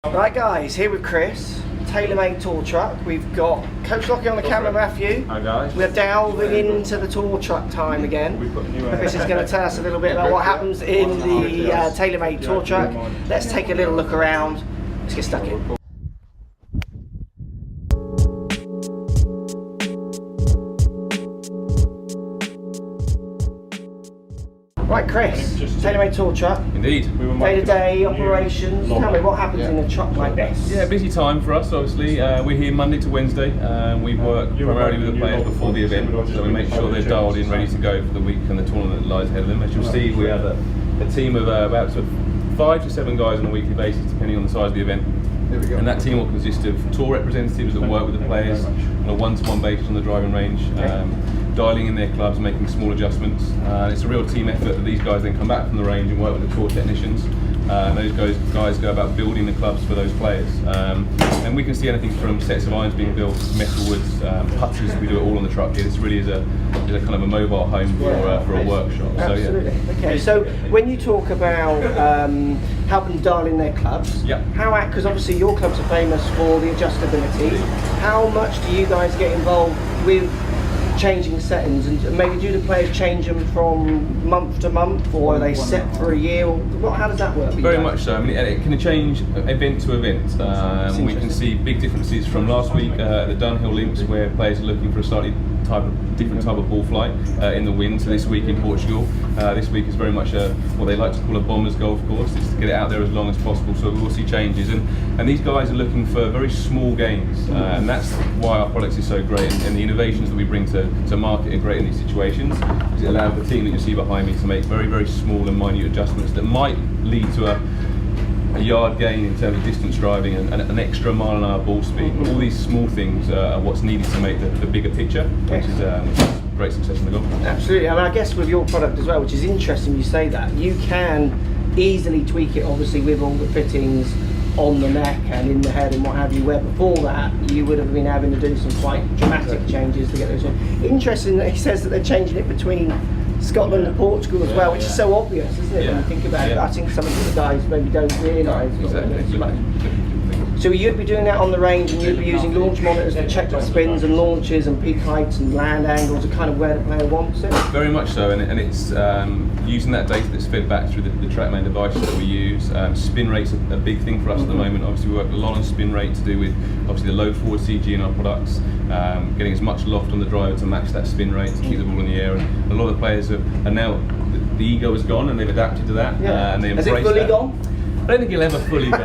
Right guys, here with Chris, TaylorMade tour truck. We've got Coach Lockie on the camera, Matthew. Hi guys. We're delving into the tour truck time again. Chris is going to tell us a little bit about what happens in the TaylorMade tour truck. Let's take a little look around. Let's get stuck in. Right, Chris, TaylorMade tour truck. Indeed. Day-to-day operations. Tell me what happens in a truck like this. Yeah, busy time for us, obviously. We're here Monday to Wednesday. We work primarily with the players before the event, so we make sure they're dialed in, ready to go for the week and the tournament that lies ahead of them. As you'll see, we have a team of about 5 to 7 guys on a weekly basis, depending on the size of the event. And that team will consist of tour representatives that work with the players on a one-to-one basis on the driving range, dialing in their clubs, making small adjustments. It's a real team effort that these guys then come back from the range and work with the tour technicians. Those guys go about building the clubs for those players. And we can see anything from sets of irons being built, metal woods, putters. We do it all on the truck here. This really is a kind of a mobile home for a workshop. Absolutely. So, yeah. Okay, so when you talk about helping dial in their clubs, because obviously your clubs are famous for the adjustability, how much do you guys get involved with changing settings, and maybe do the players change them from month to month, or are they set for a year, or how does that work? Very much so. I mean, it can change event to event. We can see big differences from last week at the Dunhill Links, where players are looking for a slightly different type of ball flight in the wind. So this week in Portugal, this week is very much what they like to call a bomber's golf course. It's to get it out there as long as possible. So we'll see changes, and these guys are looking for very small gains, and that's why our products is so great. And the innovations that we bring to market are great in these situations. It allows the team that you see behind me to make very, very small and minute adjustments that might lead to a yard gain in terms of distance driving and an extra mile an hour ball speed. All these small things are what's needed to make the bigger picture, which is great success in the golf. Absolutely, and I guess with your product as well, which is interesting you say that, you can easily tweak it obviously with all the fittings on the neck and in the head and what have you, where before that you would have been having to do some quite dramatic changes to get those in. Interesting that he says that they're changing it between Scotland and Portugal as well, which is so obvious, isn't it, when you think about it? I think some of the guys maybe don't realise. So you'd be doing that on the range, and you'd be using launch monitors to check the spins and launches and peak heights and land angles and kind of where the player wants it? Very much so, and it's using that data that's fed back through the TrackMan devices that we use. Spin rate's a big thing for us at the moment. Obviously we work a lot on spin rate to do with obviously the low forward CG in our products, getting as much loft on the driver to match that spin rate to keep the ball in the air. And a lot of the players are now, the ego is gone and they've adapted to that, and they embrace that. Has it fully gone? I don't think he'll ever fully go.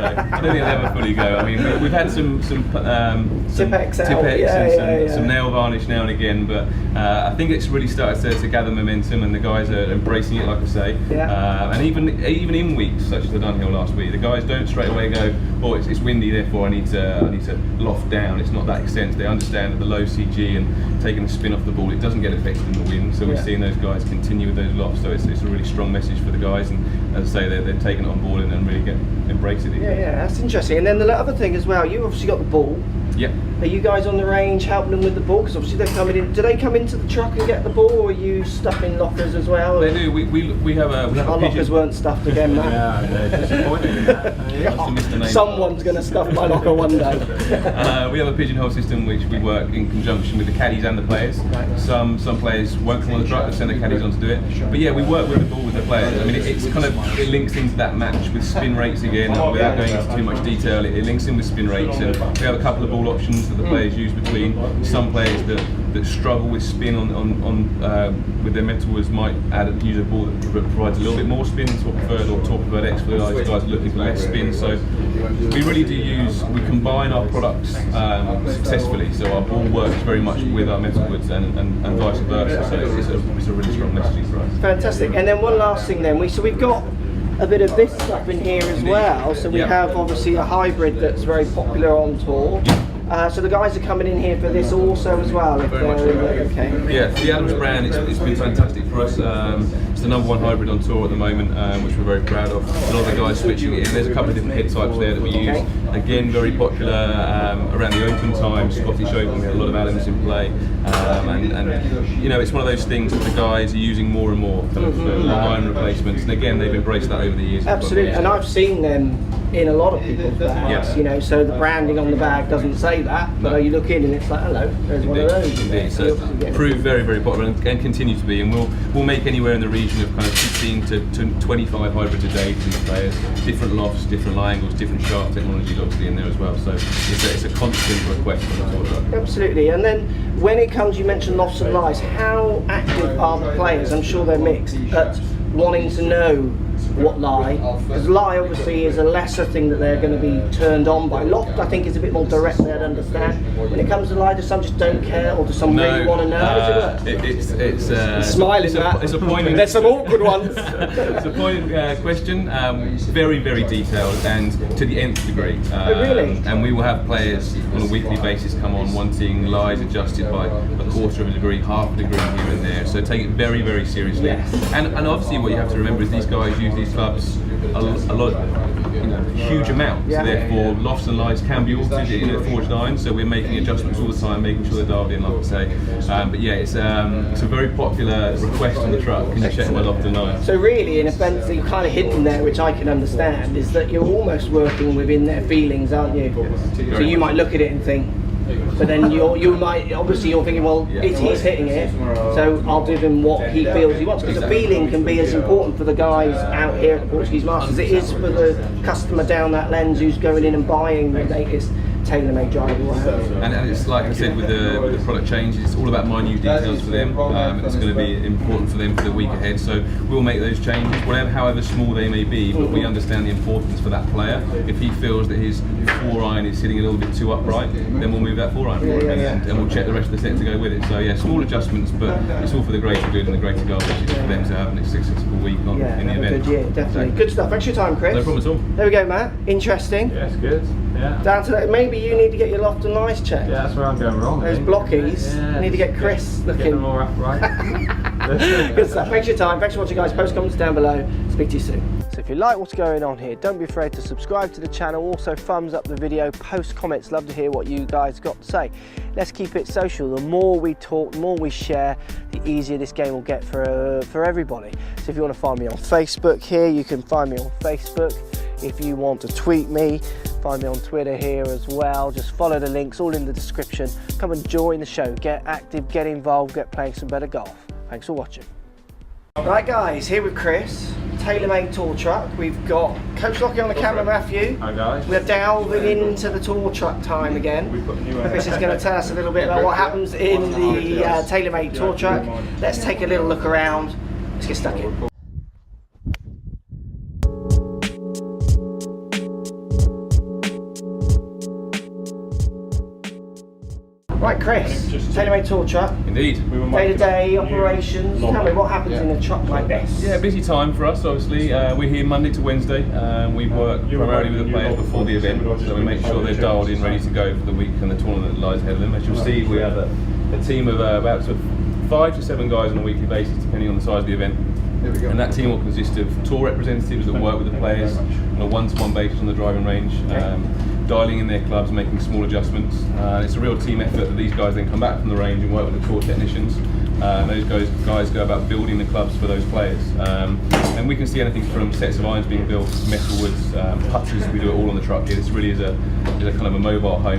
I mean, we've had some Tipex and some nail varnish now and again, but I think it's really started to gather momentum, and the guys are embracing it, like I say. And even in weeks such as the Dunhill last week, the guys don't straight away go, "Oh, it's windy, therefore I need to loft down." It's not that extent. They understand that the low CG and taking the spin off the ball, it doesn't get affected in the wind. So we're seeing those guys continue with those lofts. So it's a really strong message for the guys, and as I say, they're taking it on board and really embrace it. Yeah, that's interesting. And then the other thing as well, you obviously got the ball. Yep. Are you guys on the range helping them with the ball? Because obviously they're coming in. Do they come into the truck and get the ball, or are you stuffed in lockers as well? They do. We have a lockers weren't stuffed again, man. Yeah, disappointing. Someone's going to stuff my locker one day. We have a pigeonhole system which we work in conjunction with the caddies and the players. Some players won't come on the truck, they send the caddies on to do it. But yeah, we work with the ball with the players. I mean, it links into that match with spin rates again, without going into too much detail. It links in with spin rates, and we have a couple of ball options that the players use between. Some players that struggle with spin with their metal woods might use a ball that provides a little bit more spin, Torque Preferred or Torque Preferred X for those guys looking for less spin. So we really we combine our products successfully. So our ball works very much with our metal woods and vice versa. So it's a really strong messaging for us. Fantastic. And then one last thing then, we've got a bit of this stuff in here as well. So we have obviously a hybrid that's very popular on tour. So the guys are coming in here for this also as well. If okay. Yeah, for the Adams brand, it's been fantastic for us. It's the #1 hybrid on tour at the moment, which we're very proud of. A lot of the guys switching it in. There's a couple of different head types there that we use. Again, very popular around the Open time, Scottish Open. We had a lot of Adams in play, and you know, it's one of those things that the guys are using more and more, kind of long iron replacements. And again, they've embraced that over the years. Absolutely, and I've seen them in a lot of people's bags, you know, so the branding on the bag doesn't say that, but you look in and it's like, hello, there's one of those. Indeed. So proved very, very popular and continue to be, and we'll make anywhere in the region of kind of 15 to 25 hybrids a day for these players, different lofts, different lie angles, different shaft technologies obviously in there as well, so it's a constant request on the tour truck. Absolutely. And then when it comes, you mentioned lofts and lies, how active are the players? I'm sure they're mixed, but wanting to know what lie, because lie obviously is a lesser thing that they're going to be turned on by. Loft I think is a bit more direct, they'd understand. When it comes to lie, do some just don't care, or do some really want to know? How does it work? It's smiling. It's a poignant. There's some awkward ones. It's a poignant question, very, very detailed and to the nth degree. Oh, really? And we will have players on a weekly basis come on wanting lies adjusted by a quarter of a degree, half a degree here and there. So take it very, very seriously. Yes. And obviously what you have to remember is these guys use these clubs a lot, huge amounts. Yeah. Therefore, lofts and lies can be altered in a forged iron. So we're making adjustments all the time, making sure they're dialed in, like I say. But yeah, it's a very popular request on the truck. Can you check my loft and lie? So really, in a sense, that you kind of hinting there, which I can understand, is that you're almost working within their feelings, aren't you? So you might look at it and think, but then you might, obviously you're thinking, well, he's hitting it, so I'll give him what he feels he wants, because the feeling can be as important for the guys out here at the Portuguese Masters as it is for the customer down that lens who's going in and buying the latest TaylorMade driver. And it's like I said with the product changes, it's all about minute details for them, and it's going to be important for them for the week ahead. So we'll make those changes, however small they may be, but we understand the importance for that player. If he feels that his 4-iron is sitting a little bit too upright, then we'll move that 4-iron for him, and we'll check the rest of the set to go with it. So yeah, small adjustments, but it's all for the greater good and the greater goal, which is for them to have a successful week in the event. Good year, definitely. Good stuff. Thanks for your time, Chris. No problem at all. There we go, Matt. Interesting. Yeah, it's good. Yeah. Down to that, maybe you need to get your loft and lies checked. Yeah, that's where I'm going wrong. Those blockies, you need to get Chris looking. Get them all right. Good stuff. Thanks for your time. Thanks for watching, guys. Post comments down below. Speak to you soon. So if you like what's going on here, don't be afraid to subscribe to the channel. Also thumbs up the video, post comments. Love to hear what you guys got to say. Let's keep it social. The more we talk, the more we share, the easier this game will get for everybody. So if you want to find me on Facebook here, you can find me on Facebook. If you want to tweet me, find me on Twitter here as well. Just follow the links, all in the description. Come and join the show. Get active, get involved, get playing some better golf. Thanks for watching. Right guys, here with Chris, TaylorMade tour truck. We've got Coach Lockie on the camera, Matthew. Hi guys. We're delving into the tour truck time again. Chris is going to tell us a little bit about what happens in the TaylorMade tour truck. Let's take a little look around. Let's get stuck in. Right, Chris, TaylorMade tour truck. Indeed. Day-to-day operations. Tell me what happens in a truck like this. Yeah, busy time for us, obviously. We're here Monday to Wednesday. We work primarily with the players before the event, so we make sure they're dialed in, ready to go for the week and the tournament that lies ahead of them. As you'll see, we have a team of about 5 to 7 guys on a weekly basis, depending on the size of the event. And that team will consist of tour representatives that work with the players on a one-to-one basis on the driving range, dialing in their clubs, making small adjustments. It's a real team effort that these guys then come back from the range and work with the tour technicians. Those guys go about building the clubs for those players. And we can see anything from sets of irons being built, metal woods, putters, we do it all on the truck here. This really is a kind of a mobile home.